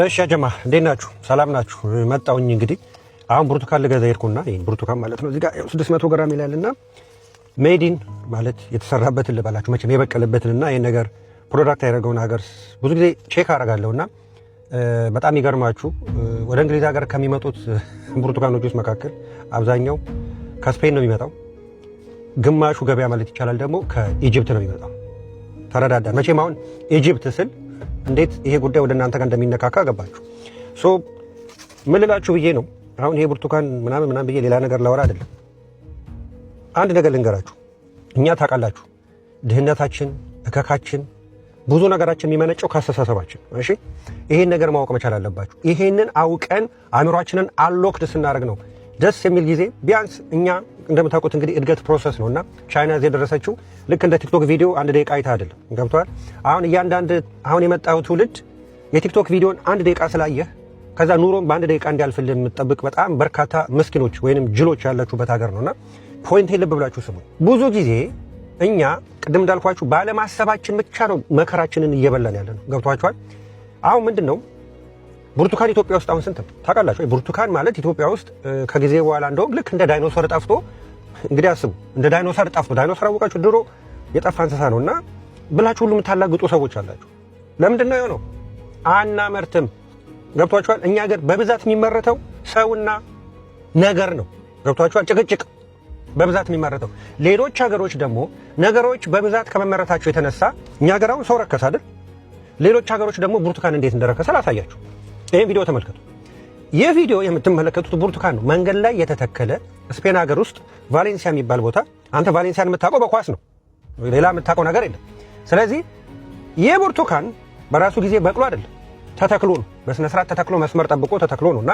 እሺ ጀማ እንዴት ናችሁ? ሰላም ናችሁ? መጣውኝ እንግዲህ አሁን ብርቱካን ልገዛ ሄድኩና ይሄን ብርቱካን ማለት ነው እዚህ ጋር 600 ግራም ይላልና ሜዲን ማለት የተሰራበትን ልበላችሁ መቼም የበቀለበትንና ይሄን ነገር ፕሮዳክት ያደረገውን ሀገር ብዙ ጊዜ ቼክ አደርጋለሁና በጣም ይገርማችሁ ወደ እንግሊዝ ሀገር ከሚመጡት ብርቱካኖች ውስጥ መካከል አብዛኛው ከስፔን ነው የሚመጣው። ግማሹ ገበያ ማለት ይቻላል ደግሞ ከኢጂፕት ነው የሚመጣው። ተረዳዳን መቼም አሁን ኢጂፕት ስል እንዴት ይሄ ጉዳይ ወደ እናንተ ጋር እንደሚነካካ ገባችሁ። ሶ ምን ልላችሁ ብዬ ነው አሁን ይሄ ብርቱካን ምናምን ብዬ ሌላ ነገር ላወራ አይደለም። አንድ ነገር ልንገራችሁ። እኛ ታውቃላችሁ ድህነታችን እከካችን ብዙ ነገራችን የሚመነጨው ከአስተሳሰባችን። እሺ ይሄን ነገር ማወቅ መቻል አለባችሁ። ይሄንን አውቀን አእምሯችንን አሎክድ ስናደርግ ነው ደስ የሚል ጊዜ። ቢያንስ እኛ እንደምታውቁት እንግዲህ እድገት ፕሮሰስ ነውና ቻይና እዚህ የደረሰችው ልክ እንደ ቲክቶክ ቪዲዮ አንድ ደቂቃ አይታ አይደለም። ገብቷል? አሁን አሁን የመጣው ትውልድ የቲክቶክ ቪዲዮን አንድ ደቂቃ ስላየህ ከዛ ኑሮን በአንድ ደቂቃ እንዲያልፍልህ የምትጠብቅ በጣም በርካታ ምስኪኖች ወይንም ጅሎች ያላችሁበት ሀገር ነውና ፖይንት ልብ ብላችሁ ስሙ። ብዙ ጊዜ እኛ ቅድም እንዳልኳችሁ ባለማሰባችን ብቻ ነው መከራችንን እየበላን ያለ ነው። ገብቷችኋል? አሁን ምንድነው ብርቱካን ኢትዮጵያ ውስጥ አሁን ስንት ነው ታውቃላችሁ? ብርቱካን ማለት ኢትዮጵያ ውስጥ ከጊዜ በኋላ እንደውም ልክ እንደ ዳይኖሰር ጠፍቶ እንግዲህ አስቡ፣ እንደ ዳይኖሰር ጠፍቶ ዳይኖሰር አወቃችሁ ድሮ የጠፋ እንስሳ ነውና ብላችሁ ሁሉ የምታላግጡ ሰዎች አላችሁ። ለምንድን ነው የሆነው? አናመርትም። ገብቷችኋል? እኛ ሀገር በብዛት የሚመረተው ሰውና ነገር ነው። ገብቷችኋል? ጭቅጭቅ በብዛት የሚመረተው። ሌሎች ሀገሮች ደግሞ ነገሮች በብዛት ከመመረታቸው የተነሳ እኛ ሀገር አሁን ሰው ረከሰ አይደል? ሌሎች ሀገሮች ደግሞ ብርቱካን እንዴት እንደረከሰ ላሳያችሁ። ይሄን ቪዲዮ ተመልከቱ። ይህ ቪዲዮ የምትመለከቱት ብርቱካን ነው መንገድ ላይ የተተከለ ስፔን ሀገር ውስጥ ቫሌንሲያ የሚባል ቦታ። አንተ ቫሌንሲያን የምታውቀው በኳስ ነው፣ ሌላ የምታውቀው ነገር የለም። ስለዚህ ይህ ብርቱካን በራሱ ጊዜ በቅሎ አይደለም ተተክሎ ነው። በስነ ስርዓት ተተክሎ መስመር ጠብቆ ተተክሎ ነውና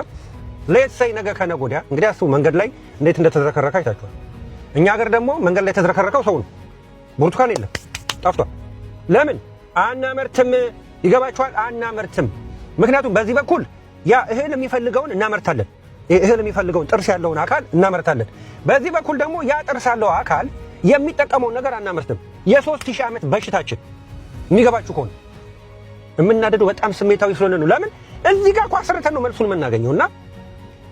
ሌትሰይ ነገ ከነገ ወዲያ እንግዲህ አስቡ መንገድ ላይ እንዴት እንደተዝረከረከ አይታችኋል። እኛ ሀገር ደግሞ መንገድ ላይ የተዝረከረከው ሰው ነው። ብርቱካን የለም፣ ጠፍቷል። ለምን አናመርትም? ይገባችኋል? አናመርትም። ምክንያቱም በዚህ በኩል ያ እህል የሚፈልገውን እናመርታለን። እህል የሚፈልገውን ጥርስ ያለውን አካል እናመርታለን። በዚህ በኩል ደግሞ ያ ጥርስ ያለው አካል የሚጠቀመውን ነገር አናመርትም። የ3000 ዓመት በሽታችን የሚገባችሁ ከሆነ የምናደደው በጣም ስሜታዊ ስለሆነ ነው። ለምን እዚህ ጋር እኮ አስርተን ነው መልሱን የምናገኘውና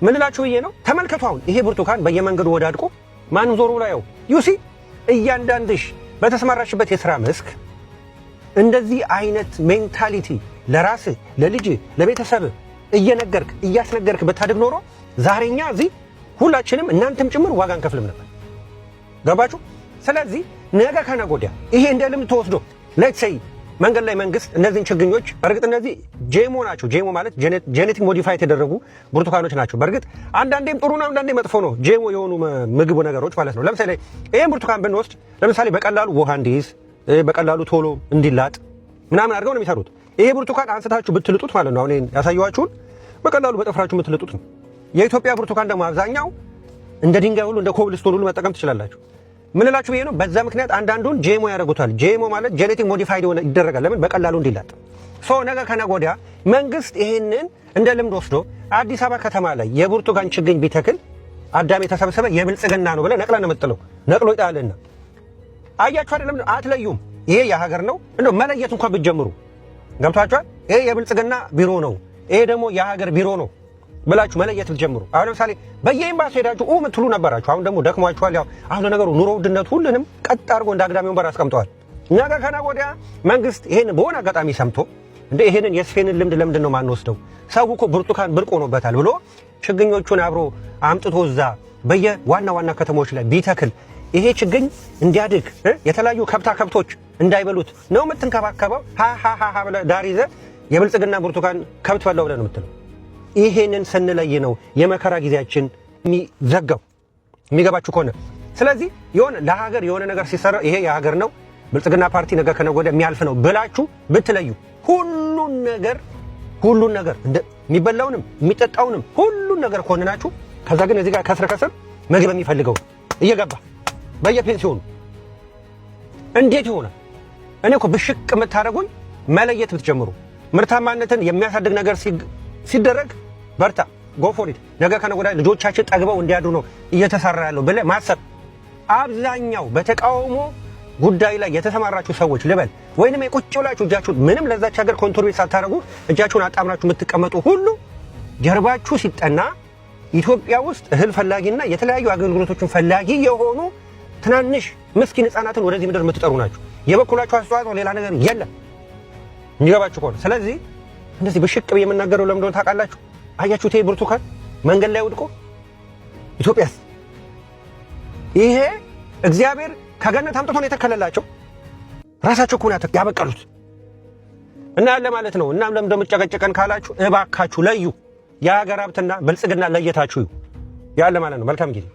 ምን እላችሁ ብዬ ነው። ተመልከቱ አሁን ይሄ ብርቱካን በየመንገዱ ወዳድቆ ማንም ዞሮ ላይ ያው ዩሲ እያንዳንድሽ በተሰማራሽበት የሥራ መስክ እንደዚህ አይነት ሜንታሊቲ ለራስህ ለልጅ ለቤተሰብ እየነገርክ እያስነገርክ በታድግ ኖሮ ዛሬኛ እዚህ ሁላችንም እናንተም ጭምር ዋጋ እንከፍልም ነበር። ገባችሁ? ስለዚህ ነገ ከነገ ወዲያ ይሄ እንደ ልምድ ተወስዶ ሌትስ ሴይ መንገድ ላይ መንግስት እነዚህን ችግኞች በእርግጥ እነዚህ ጄሞ ናቸው። ጄሞ ማለት ጄኔቲክ ሞዲፋይ የተደረጉ ብርቱካኖች ናቸው። በእርግጥ አንዳንዴም ጥሩ ነው፣ አንዳንዴ መጥፎ ነው። ጄሞ የሆኑ ምግብ ነገሮች ማለት ነው። ለምሳሌ ይሄን ብርቱካን ብንወስድ ለምሳሌ በቀላሉ ውሃ እንዲይዝ በቀላሉ ቶሎ እንዲላጥ ምናምን አድርገው ነው የሚሰሩት። ይሄ ብርቱካን አንስታችሁ ብትልጡት ማለት ነው አሁን ያሳየኋችሁን በቀላሉ በጥፍራችሁ ብትልጡት ነው። የኢትዮጵያ ብርቱካን ደግሞ አብዛኛው እንደ ድንጋይ ሁሉ እንደ ኮብልስቶን ሁሉ መጠቀም ትችላላችሁ። ምን እላችሁ ብዬ ነው። በዛ ምክንያት አንዳንዱን ጄሞ ያደርጉታል። ጄሞ ማለት ጄኔቲክ ሞዲፋይድ ይደረጋል። ለምን በቀላሉ እንዲላጥ። ነገ ከነገ ወዲያ መንግስት ይሄንን እንደ ልምድ ወስዶ አዲስ አበባ ከተማ ላይ የብርቱካን ችግኝ ቢተክል አዳም የተሰበሰበ የብልጽግና ነው ብለህ ነቅለን የምጥለው ነቅሎ ይጣልና አያችሁ አይደለም? አትለዩም። ይሄ የሀገር ነው እንደው መለየት እንኳን ብትጀምሩ ገብቷችኋል? ይሄ የብልጽግና ቢሮ ነው፣ ይሄ ደግሞ የሀገር ቢሮ ነው ብላችሁ መለየት ብትጀምሩ። አሁን ለምሳሌ በየኤምባሲ ሄዳችሁ ምትሉ ነበራችሁ። አሁን ደግሞ ደክሟችኋል። ያው አሁን ነገሩ ኑሮ ውድነት ሁሉንም ቀጥ አድርጎ እንደ አግዳሚ ወንበር አስቀምጠዋል። ነገ ከነገ ወዲያ መንግስት ይሄን በሆነ አጋጣሚ ሰምቶ እንደ ይሄንን የስፔንን ልምድ ለምንድን ነው ማንወስደው? ሰው እኮ ብርቱካን ብርቅ ሆኖበታል ብሎ ችግኞቹን አብሮ አምጥቶ እዛ በየዋና ዋና ከተሞች ላይ ቢተክል ይሄ ችግኝ እንዲያድግ የተለያዩ ከብቶች እንዳይበሉት ነው የምትንከባከበው። ሃሃሃ ብለህ ዳር ይዘህ የብልጽግና ብርቱካን ከብት በላው ብለህ ነው የምትለው። ይሄንን ስንለይ ነው የመከራ ጊዜያችን የሚዘጋው። የሚገባችሁ ከሆነ ስለዚህ የሆነ ለሀገር የሆነ ነገር ሲሰራ ይሄ የሀገር ነው ብልጽግና ፓርቲ ነገ ከነገ ወዲያ የሚያልፍ ነው ብላችሁ ብትለዩ ሁሉን ነገር የሚበላውንም የሚጠጣውንም ሁሉን ነገር ከሆነናችሁ ከዛ ግን እዚህ ጋር ከስር ምግብ የሚፈልገው እየገባ በየፔንሲዮኑ እንዴት ይሆናል? እኔ እኮ ብሽቅ የምታደርጉኝ መለየት ብትጀምሩ ምርታማነትን የሚያሳድግ ነገር ሲደረግ በርታ ጎፎሪት ነገ ከነገ ወዲያ ልጆቻችን ጠግበው እንዲያድሩ ነው እየተሰራ ያለው ብለህ ማሰብ። አብዛኛው በተቃውሞ ጉዳይ ላይ የተሰማራችሁ ሰዎች ልበል ወይንም የቁጭ ብላችሁ እጃችሁን ምንም ለዛች ሀገር ኮንትሪቢዩት ሳታደርጉ እጃችሁን አጣምራችሁ የምትቀመጡ ሁሉ ጀርባችሁ ሲጠና ኢትዮጵያ ውስጥ እህል ፈላጊና የተለያዩ አገልግሎቶችን ፈላጊ የሆኑ ትናንሽ ምስኪን ህፃናትን ወደዚህ ምድር የምትጠሩ ናችሁ። የበኩላችሁ አስተዋጽኦ ሌላ ነገር የለም እንዲገባችሁ ከሆነ። ስለዚህ እንደዚህ ብሽቅ ብዬ የምናገረው ለምን እንደሆነ ታውቃላችሁ? አያችሁት? ይሄ ብርቱካን መንገድ ላይ ወድቆ ኢትዮጵያስ ይሄ እግዚአብሔር ከገነት አምጥቶ ነው የተከለላቸው። ራሳቸው እኮ ነው ያበቀሉት እና ያለ ማለት ነው። እናም ለምን እንደምትጨቀጨቀን ካላችሁ እባካችሁ ለዩ። የሀገር ሀብትና ብልጽግና ለየታችሁ ያለ ማለት ነው። መልካም ጊዜ